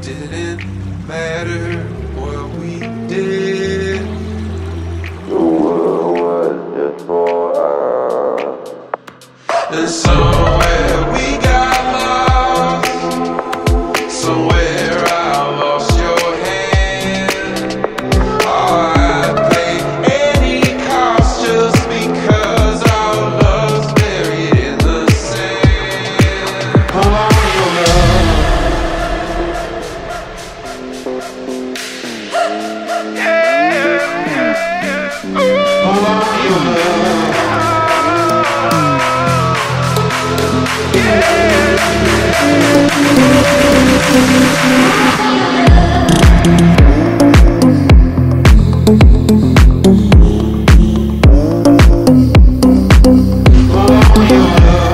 didn't matter what we did. The world was just for us. And somewhere we got lost. Somewhere I lost your hand. Oh, I'd pay any cost just because our love's buried in the sand. Hold on to your love. Hold on to your love. Hold on to your love.